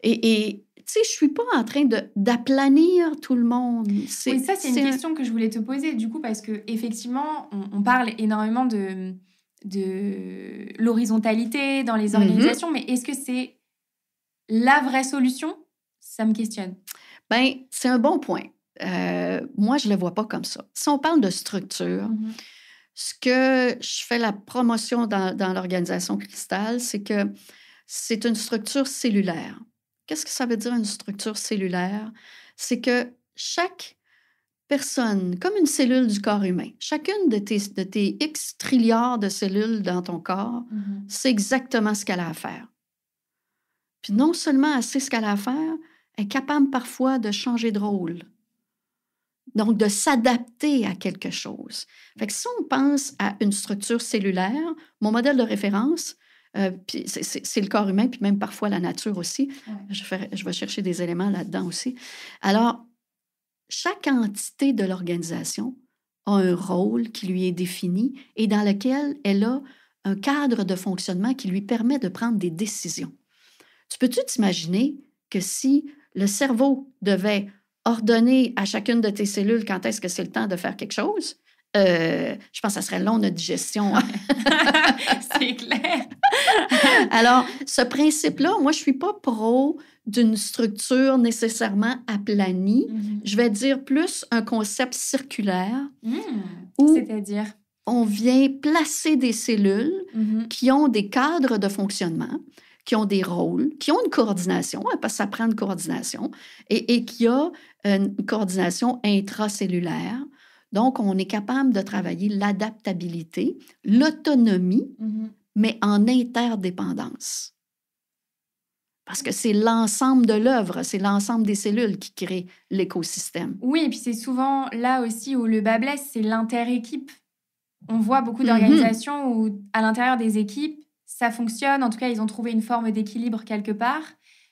Et tu sais, je ne suis pas en train d'aplanir tout le monde. Oui, ça, c'est une question que je voulais te poser, du coup, parce qu'effectivement, on parle énormément de l'horizontalité dans les organisations, mais est-ce que c'est la vraie solution? Ça me questionne. Bien, c'est un bon point. Moi, je ne le vois pas comme ça. Si on parle de structure, ce que je fais la promotion dans l'organisation Cristal, c'est que c'est une structure cellulaire. Qu'est-ce que ça veut dire, une structure cellulaire? C'est que chaque personne, comme une cellule du corps humain, chacune de tes X trilliards de cellules dans ton corps, c'est exactement ce qu'elle a à faire. Puis non seulement elle sait ce qu'elle a à faire, elle est capable parfois de changer de rôle. Donc, de s'adapter à quelque chose. Fait que si on pense à une structure cellulaire, mon modèle de référence, puis c'est le corps humain, puis même parfois la nature aussi. Je vais chercher des éléments là-dedans aussi. Alors, chaque entité de l'organisation a un rôle qui lui est défini et dans lequel elle a un cadre de fonctionnement qui lui permet de prendre des décisions. Tu peux-tu t'imaginer que si le cerveau devait ordonner à chacune de tes cellules quand est-ce que c'est le temps de faire quelque chose, je pense que ça serait long, notre digestion. C'est clair. Alors, ce principe-là, moi, je ne suis pas pro d'une structure nécessairement aplanie. Je vais dire plus un concept circulaire. C'est-à-dire? On vient placer des cellules qui ont des cadres de fonctionnement, qui ont des rôles, qui ont une coordination, parce que ça prend une coordination, et qui a une coordination intracellulaire. Donc, on est capable de travailler l'adaptabilité, l'autonomie, mais en interdépendance. Parce que c'est l'ensemble de l'œuvre, c'est l'ensemble des cellules qui crée l'écosystème. Oui, et puis c'est souvent là aussi où le bas blesse, c'est l'inter-équipe. On voit beaucoup d'organisations où, à l'intérieur des équipes, ça fonctionne. En tout cas, ils ont trouvé une forme d'équilibre quelque part,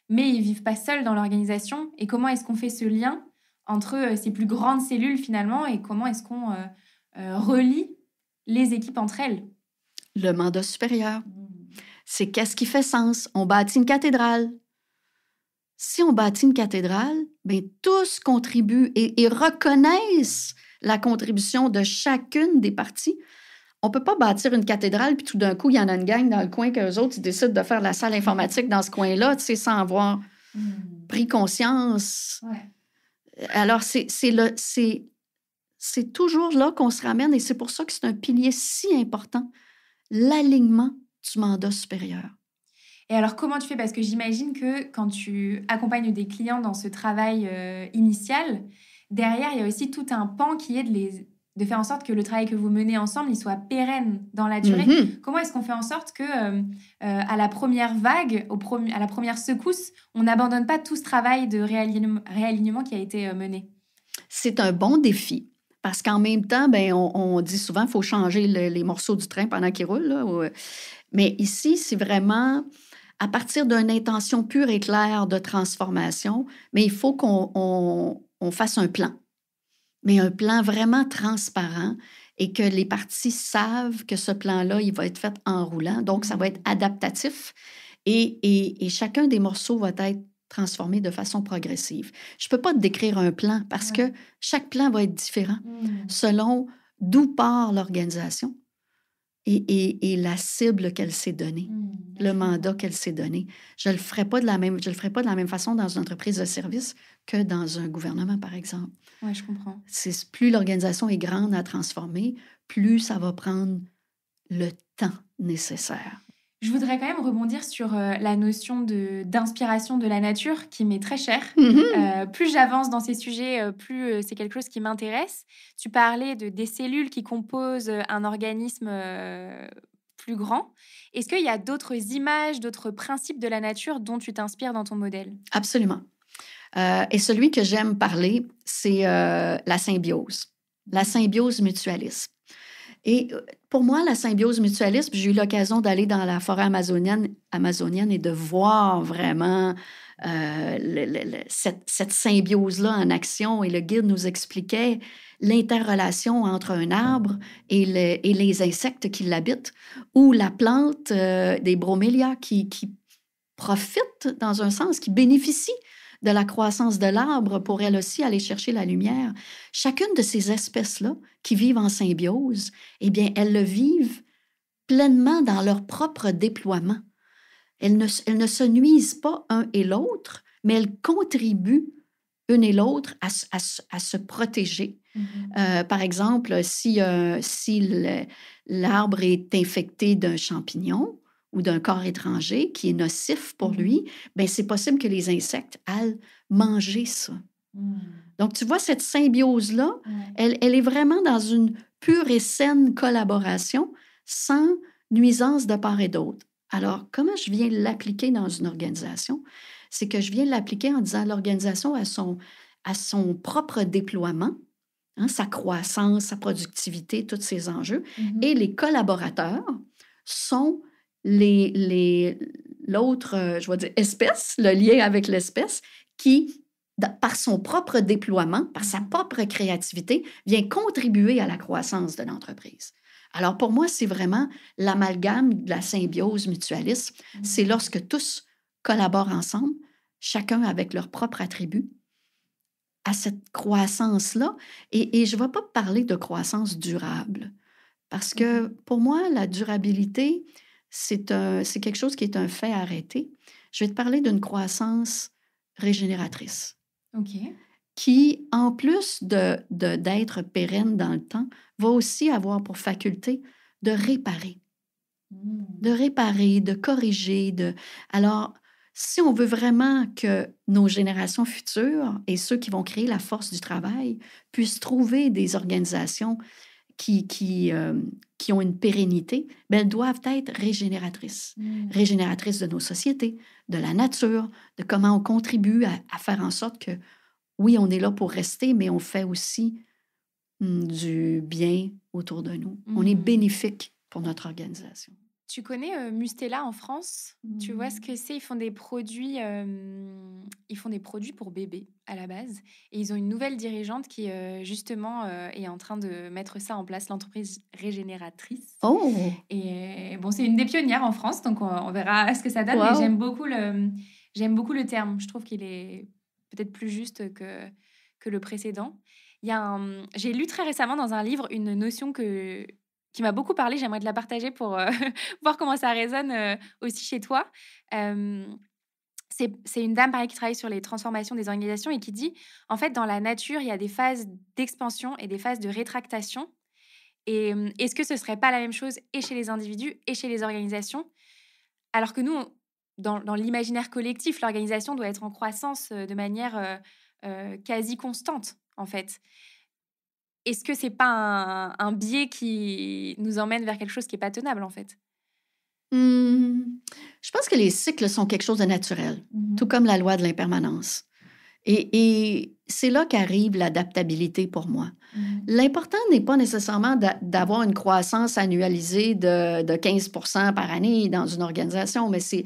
mais ils ne vivent pas seuls dans l'organisation. Et comment est-ce qu'on fait ce lien entre ces plus grandes cellules, finalement, et comment est-ce qu'on relie les équipes entre elles? Le mandat supérieur. C'est qu'est-ce qui fait sens? On bâtit une cathédrale. Si on bâtit une cathédrale, bien, tous contribuent et reconnaissent la contribution de chacune des parties. On ne peut pas bâtir une cathédrale, puis tout d'un coup, il y en a une gang dans le coin qu'eux autres, ils décident de faire la salle informatique dans ce coin-là, tu sais, sans avoir pris conscience. Alors, c'est toujours là qu'on se ramène, et c'est pour ça que c'est un pilier si important, l'alignement du mandat supérieur. Et alors, comment tu fais? Parce que j'imagine que quand tu accompagnes des clients dans ce travail initial, derrière, il y a aussi tout un pan qui est de faire en sorte que le travail que vous menez ensemble, il soit pérenne dans la durée. Comment est-ce qu'on fait en sorte que, à la première vague, à la première secousse, on n'abandonne pas tout ce travail de réalignement qui a été mené? C'est un bon défi. Parce qu'en même temps, ben, on dit souvent qu'il faut changer les morceaux du train pendant qu'il roule. Là. Mais ici, c'est vraiment à partir d'une intention pure et claire de transformation, mais il faut qu'on fasse un plan. Mais un plan vraiment transparent et que les parties savent que ce plan-là, il va être fait en roulant. Donc, ça va être adaptatif et chacun des morceaux va être transformé de façon progressive. Je ne peux pas te décrire un plan parce que chaque plan va être différent selon d'où part l'organisation et la cible qu'elle s'est donnée, le mandat qu'elle s'est donné. Je ne le ferai pas de la même façon dans une entreprise de service que dans un gouvernement, par exemple. Oui, je comprends. Plus l'organisation est grande à transformer, plus ça va prendre le temps nécessaire. Je voudrais quand même rebondir sur la notion d'inspiration de la nature qui m'est très chère. Plus j'avance dans ces sujets, plus c'est quelque chose qui m'intéresse. Tu parlais des cellules qui composent un organisme plus grand. Est-ce qu'il y a d'autres images, d'autres principes de la nature dont tu t'inspires dans ton modèle? Absolument. Et celui que j'aime parler, c'est la symbiose mutualiste. Et pour moi, la symbiose mutualiste, j'ai eu l'occasion d'aller dans la forêt amazonienne et de voir vraiment cette symbiose-là en action. Et le guide nous expliquait l'interrelation entre un arbre et les insectes qui l'habitent, ou la plante des bromélias qui profitent, dans un sens, qui bénéficient de la croissance de l'arbre pour elle aussi aller chercher la lumière. Chacune de ces espèces-là qui vivent en symbiose, eh bien, elles le vivent pleinement dans leur propre déploiement. Elles ne se nuisent pas un et l'autre, mais elles contribuent une et l'autre à se protéger. Par exemple, si l'arbre est infecté d'un champignon ou d'un corps étranger qui est nocif pour lui, bien, c'est possible que les insectes aillent manger ça. Donc, tu vois, cette symbiose-là, elle est vraiment dans une pure et saine collaboration sans nuisance de part et d'autre. Alors, comment je viens l'appliquer dans une organisation? C'est que je viens l'appliquer en disant l'organisation a son propre déploiement, sa croissance, sa productivité, tous ses enjeux, et les collaborateurs sont l'autre, je vais dire, espèce, le lien avec l'espèce, qui, par son propre déploiement, par sa propre créativité, vient contribuer à la croissance de l'entreprise. Alors, pour moi, c'est vraiment l'amalgame de la symbiose mutualiste. C'est lorsque tous collaborent ensemble, chacun avec leurs propres attributs, à cette croissance-là. Et je ne vais pas parler de croissance durable, parce que pour moi, la durabilité, c'est quelque chose qui est un fait arrêté. Je vais te parler d'une croissance régénératrice. OK. Qui, en plus d'être pérenne dans le temps, va aussi avoir pour faculté de réparer. De réparer, de corriger. Alors, si on veut vraiment que nos générations futures et ceux qui vont créer la force du travail puissent trouver des organisations qui ont une pérennité, bien, elles doivent être régénératrices. Régénératrices de nos sociétés, de la nature, de comment on contribue à faire en sorte que, oui, on est là pour rester, mais on fait aussi du bien autour de nous. On est bénéfique pour notre organisation. Tu connais Mustela en France? Tu vois ce que c'est? Ils font des produits pour bébés à la base. Et ils ont une nouvelle dirigeante qui, justement, est en train de mettre ça en place, l'entreprise régénératrice. Oh! Et bon, c'est une des pionnières en France, donc on verra ce que ça donne. Wow. Mais j'aime beaucoup le terme. Je trouve qu'il est peut-être plus juste que le précédent. J'ai lu très récemment dans un livre une notion qui m'a beaucoup parlé. J'aimerais te la partager pour voir comment ça résonne aussi chez toi. C'est une dame, pareil, qui travaille sur les transformations des organisations et qui dit, en fait, dans la nature, il y a des phases d'expansion et des phases de rétractation. Et est-ce que ce ne serait pas la même chose et chez les individus et chez les organisations? Alors que nous, dans l'imaginaire collectif, l'organisation doit être en croissance de manière quasi constante, en fait. Est-ce que c'est pas un biais qui nous emmène vers quelque chose qui n'est pas tenable, en fait? Je pense que les cycles sont quelque chose de naturel, tout comme la loi de l'impermanence. Et c'est là qu'arrive l'adaptabilité pour moi. L'important n'est pas nécessairement d'avoir une croissance annualisée de 15% par année dans une organisation, mais c'est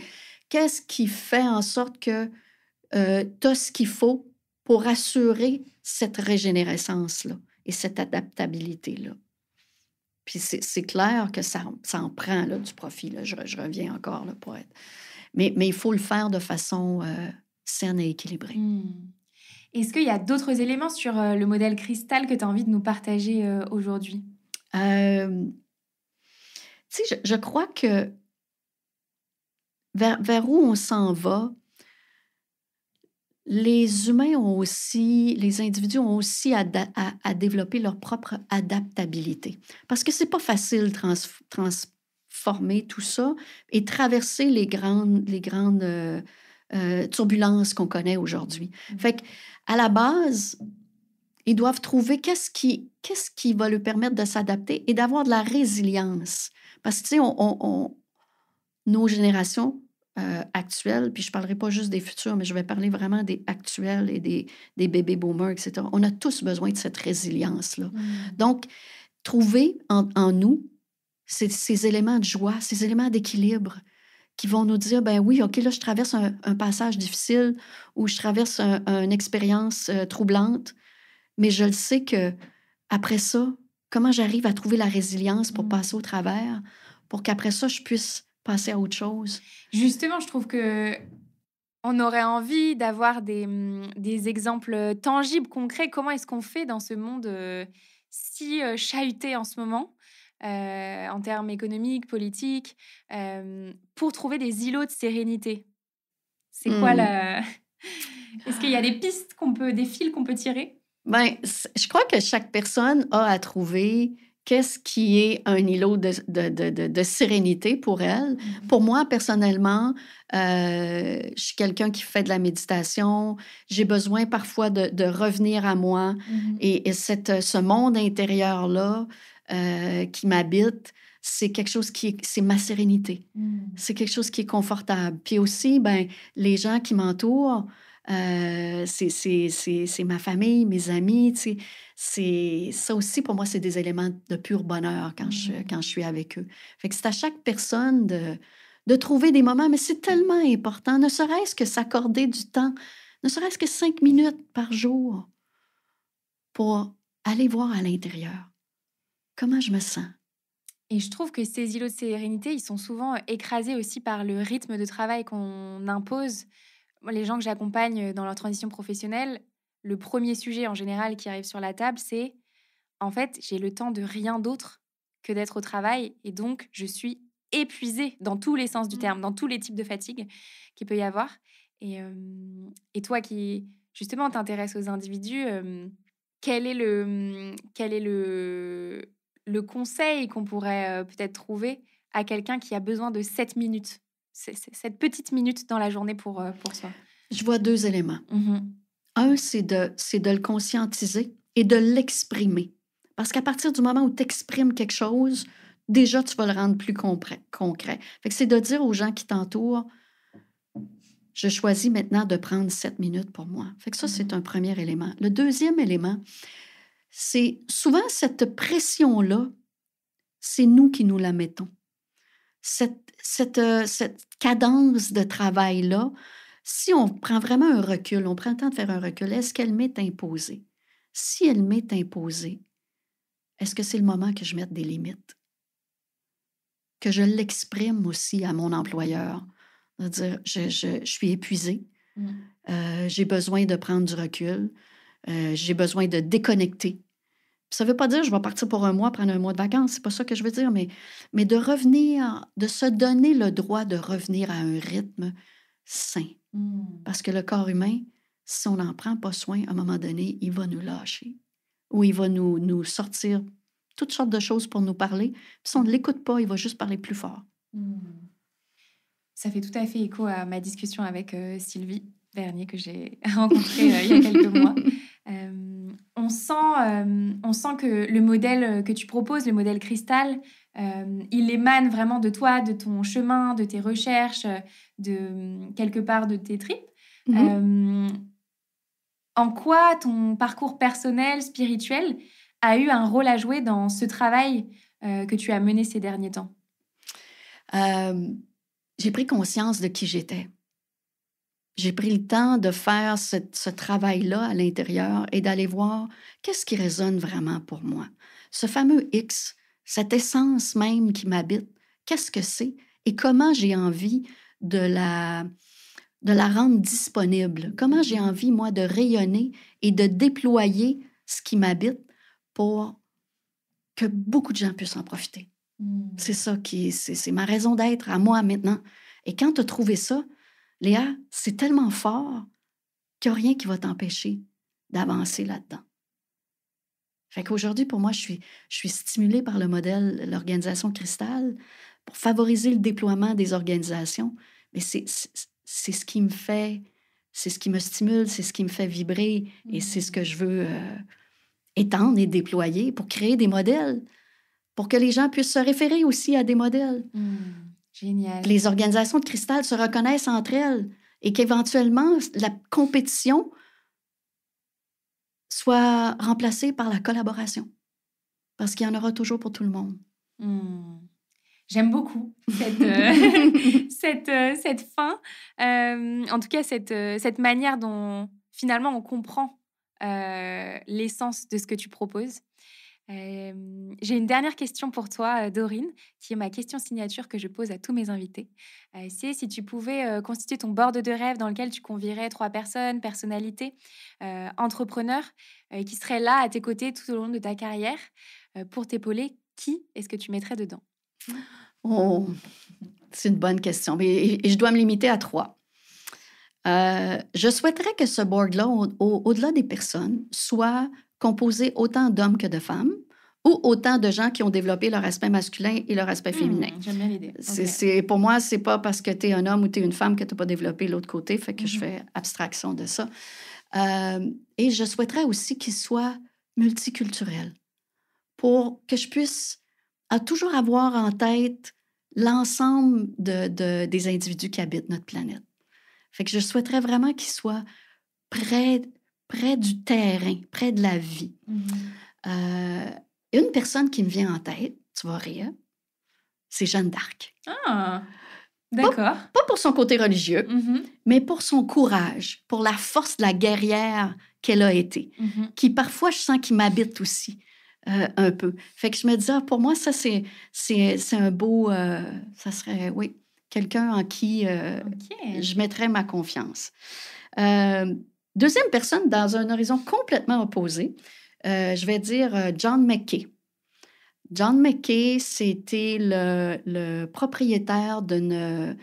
qu'est-ce qui fait en sorte que tu as ce qu'il faut pour assurer cette régénérescence-là et cette adaptabilité-là. Puis c'est clair que ça en prend là, du profit. Là. Je reviens encore là, pour être... Mais il faut le faire de façon saine et équilibrée. Est-ce qu'il y a d'autres éléments sur le modèle Cristal que tu as envie de nous partager aujourd'hui? Tu sais, je crois que vers où on s'en va, les humains ont aussi, les individus ont aussi à développer leur propre adaptabilité. Parce que c'est pas facile de transformer tout ça et traverser les grandes turbulences qu'on connaît aujourd'hui. Fait qu'à la base, ils doivent trouver qu'est-ce qui va leur permettre de s'adapter et d'avoir de la résilience. Parce que, tu sais, nos générations actuels, puis je ne parlerai pas juste des futurs, mais je vais parler vraiment des actuels et des bébés boomers, etc. On a tous besoin de cette résilience-là. Donc, trouver en nous ces éléments de joie, ces éléments d'équilibre qui vont nous dire, ben oui, OK, là, je traverse un passage difficile ou je traverse une expérience troublante, mais je le sais que après ça, comment j'arrive à trouver la résilience pour passer au travers, pour qu'après ça, je puisse passer à autre chose. Justement, je trouve que on aurait envie d'avoir des exemples tangibles, concrets. Comment est-ce qu'on fait dans ce monde si chahuté en ce moment, en termes économiques, politiques, pour trouver des îlots de sérénité? C'est quoi la... Est-ce qu'il y a des pistes des fils qu'on peut tirer? Ben, je crois que chaque personne a à trouver qu'est-ce qui est un îlot de sérénité pour elle. Pour moi, personnellement, je suis quelqu'un qui fait de la méditation. J'ai besoin parfois de revenir à moi. Et ce monde intérieur-là qui m'habite, c'est quelque chose c'est ma sérénité. C'est quelque chose qui est confortable. Puis aussi, ben, les gens qui m'entourent, c'est ma famille, mes amis, tu sais, ça aussi, pour moi, c'est des éléments de pur bonheur quand je suis avec eux. Fait que c'est à chaque personne de trouver des moments, mais c'est tellement important, ne serait-ce que s'accorder du temps, ne serait-ce que 5 minutes par jour pour aller voir à l'intérieur. Comment je me sens? Et je trouve que ces îlots de sérénité, ils sont souvent écrasés aussi par le rythme de travail qu'on impose. Moi, les gens que j'accompagne dans leur transition professionnelle, le premier sujet en général qui arrive sur la table, c'est en fait, j'ai le temps de rien d'autre que d'être au travail et donc je suis épuisée dans tous les sens du terme, dans tous les types de fatigue qu'il peut y avoir. Et toi qui, justement, t'intéresses aux individus, quel est le conseil qu'on pourrait peut-être trouver à quelqu'un qui a besoin de 7 minutes, cette petite minute dans la journée pour soi? Je vois 2 éléments. Un, c'est de le conscientiser et de l'exprimer. Parce qu'à partir du moment où tu exprimes quelque chose, déjà, tu vas le rendre plus concret. Fait que c'est de dire aux gens qui t'entourent, je choisis maintenant de prendre 7 minutes pour moi. Fait que ça, c'est un premier élément. Le deuxième élément, c'est souvent cette pression-là, c'est nous qui nous la mettons. Cette cadence de travail-là, si on prend vraiment un recul, on prend le temps de faire un recul, est-ce qu'elle m'est imposée? Si elle m'est imposée, est-ce que c'est le moment que je mette des limites? Que je l'exprime aussi à mon employeur. C'est-à-dire, je suis épuisée, j'ai besoin de prendre du recul, j'ai besoin de déconnecter. Puis ça ne veut pas dire que je vais partir pour un mois, prendre un mois de vacances, c'est pas ça que je veux dire, mais de revenir, de se donner le droit de revenir à un rythme sain. Parce que le corps humain, si on n'en prend pas soin, à un moment donné, il va nous lâcher. Ou il va nous sortir toutes sortes de choses pour nous parler. Puis si on ne l'écoute pas, il va juste parler plus fort. Ça fait tout à fait écho à ma discussion avec Sylvie Bernier que j'ai rencontrée il y a quelques mois. On sent que le modèle que tu proposes, le modèle Cristal, il émane vraiment de toi, de ton chemin, de tes recherches, de quelque part de tes tripes. En quoi ton parcours personnel, spirituel, a eu un rôle à jouer dans ce travail que tu as mené ces derniers temps? J'ai pris conscience de qui j'étais. J'ai pris le temps de faire ce travail-là à l'intérieur et d'aller voir qu'est-ce qui résonne vraiment pour moi. Ce fameux X, cette essence même qui m'habite, qu'est-ce que c'est et comment j'ai envie de la rendre disponible? Comment j'ai envie, moi, de rayonner et de déployer ce qui m'habite pour que beaucoup de gens puissent en profiter? C'est ça c'est ma raison d'être à moi maintenant. Et quand tu as trouvé ça, Léa, c'est tellement fort qu'il n'y a rien qui va t'empêcher d'avancer là-dedans. Fait qu'aujourd'hui, pour moi, je suis stimulée par le modèle, l'organisation Cristal, pour favoriser le déploiement des organisations. Mais c'est ce qui me fait, c'est ce qui me stimule, c'est ce qui me fait vibrer et c'est ce que je veux étendre et déployer pour créer des modèles, pour que les gens puissent se référer aussi à des modèles. Génial. Les organisations de cristal se reconnaissent entre elles et qu'éventuellement, la compétition soit remplacée par la collaboration. Parce qu'il y en aura toujours pour tout le monde. J'aime beaucoup cette fin. En tout cas, cette manière dont, finalement, on comprend l'essence de ce que tu proposes. J'ai une dernière question pour toi, Dorine, qui est ma question signature que je pose à tous mes invités. C'est si tu pouvais constituer ton board de rêve dans lequel tu convierais 3 personnes, personnalités, entrepreneurs, qui seraient là à tes côtés tout au long de ta carrière pour t'épauler, qui est-ce que tu mettrais dedans? Oh, c'est une bonne question. Et je dois me limiter à 3. Je souhaiterais que ce board-là, au-delà des personnes, soit composé autant d'hommes que de femmes ou autant de gens qui ont développé leur aspect masculin et leur aspect féminin. J'aime bien l'idée. Pour moi, c'est pas parce que tu es un homme ou tu es une femme que tu n'as pas développé l'autre côté, fait que je fais abstraction de ça. Et je souhaiterais aussi qu'il soit multiculturel pour que je puisse toujours avoir en tête l'ensemble des individus qui habitent notre planète. Fait que je souhaiterais vraiment qu'il soit près du terrain, près de la vie. Une personne qui me vient en tête, tu vas rire, c'est Jeanne d'Arc. Ah, d'accord. Pas pour son côté religieux, mais pour son courage, pour la force de la guerrière qu'elle a été, qui parfois, je sens qu'il m'habite aussi un peu. Fait que je me dis, pour moi, ça, c'est un beau... ça serait, oui, quelqu'un en qui je mettrais ma confiance. Deuxième personne, dans un horizon complètement opposé, je vais dire John Mackay. John Mackay, c'était le propriétaire d'une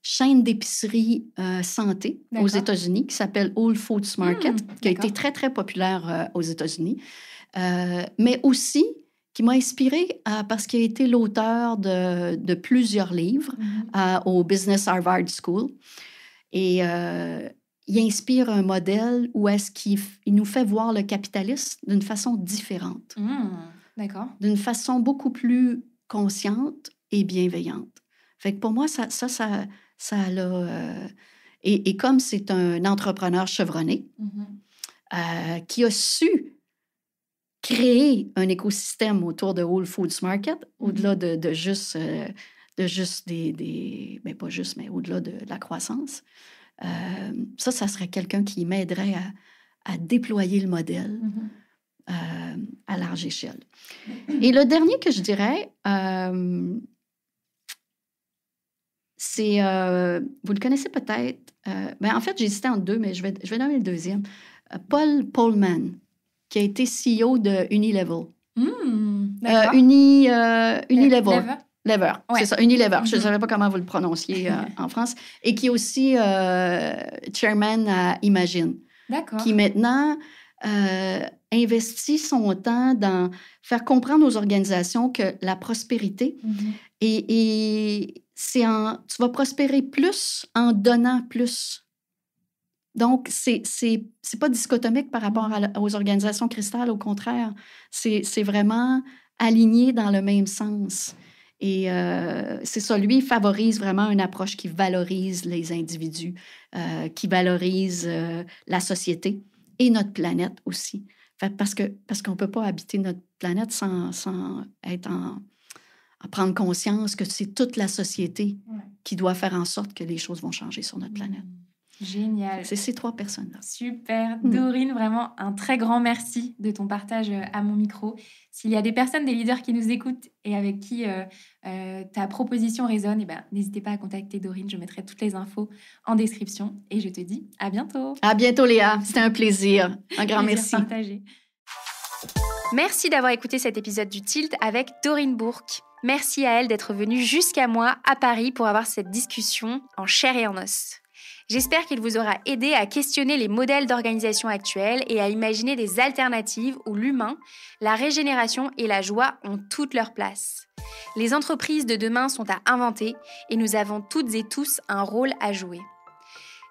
chaîne d'épicerie santé aux États-Unis qui s'appelle Whole Foods Market, qui a été très, très populaire aux États-Unis, mais aussi qui m'a inspirée parce qu'il a été l'auteur de plusieurs livres au Business Harvard School. Et il inspire un modèle où est-ce qu'il nous fait voir le capitalisme d'une façon différente. D'accord. D'une façon beaucoup plus consciente et bienveillante. Fait que pour moi, ça l'a... et comme c'est un entrepreneur chevronné qui a su créer un écosystème autour de Whole Foods Market, au-delà de juste des... Ben pas juste, mais au-delà de la croissance, ça serait quelqu'un qui m'aiderait à déployer le modèle à large échelle. Et le dernier que je dirais, c'est... vous le connaissez peut-être. En fait, j'ai hésité entre 2, mais je vais nommer le deuxième. Paul Polman, qui a été CEO de Unilever. Unilever. Lever, ouais. C'est ça, Unilever. Je ne savais pas comment vous le prononciez en France. Et qui est aussi chairman à Imagine. D'accord. Qui maintenant investit son temps dans faire comprendre aux organisations que la prospérité, et tu vas prospérer plus en donnant plus. Donc, c'est pas dichotomique par rapport aux organisations cristal, au contraire. C'est vraiment aligné dans le même sens. Et c'est ça, lui, il favorise vraiment une approche qui valorise les individus, qui valorise la société et notre planète aussi. Parce qu'on ne peut pas habiter notre planète sans être en prendre conscience que c'est toute la société qui doit faire en sorte que les choses vont changer sur notre planète. Génial. C'est ces 3 personnes-là. Super. Dorine, vraiment un très grand merci de ton partage à mon micro. S'il y a des personnes, des leaders qui nous écoutent et avec qui ta proposition résonne, n'hésitez pas à contacter Dorine. Je mettrai toutes les infos en description. Et je te dis à bientôt. À bientôt, Léa. C'était un plaisir. Un grand merci. Partagé. Merci d'avoir écouté cet épisode du Tilt avec Dorine Bourque. Merci à elle d'être venue jusqu'à moi à Paris pour avoir cette discussion en chair et en os. J'espère qu'il vous aura aidé à questionner les modèles d'organisation actuels et à imaginer des alternatives où l'humain, la régénération et la joie ont toute leur place. Les entreprises de demain sont à inventer et nous avons toutes et tous un rôle à jouer.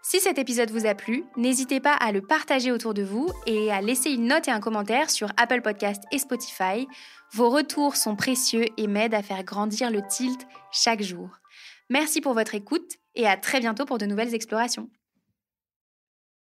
Si cet épisode vous a plu, n'hésitez pas à le partager autour de vous et à laisser une note et un commentaire sur Apple Podcasts et Spotify. Vos retours sont précieux et m'aident à faire grandir le Tilt chaque jour. Merci pour votre écoute et à très bientôt pour de nouvelles explorations.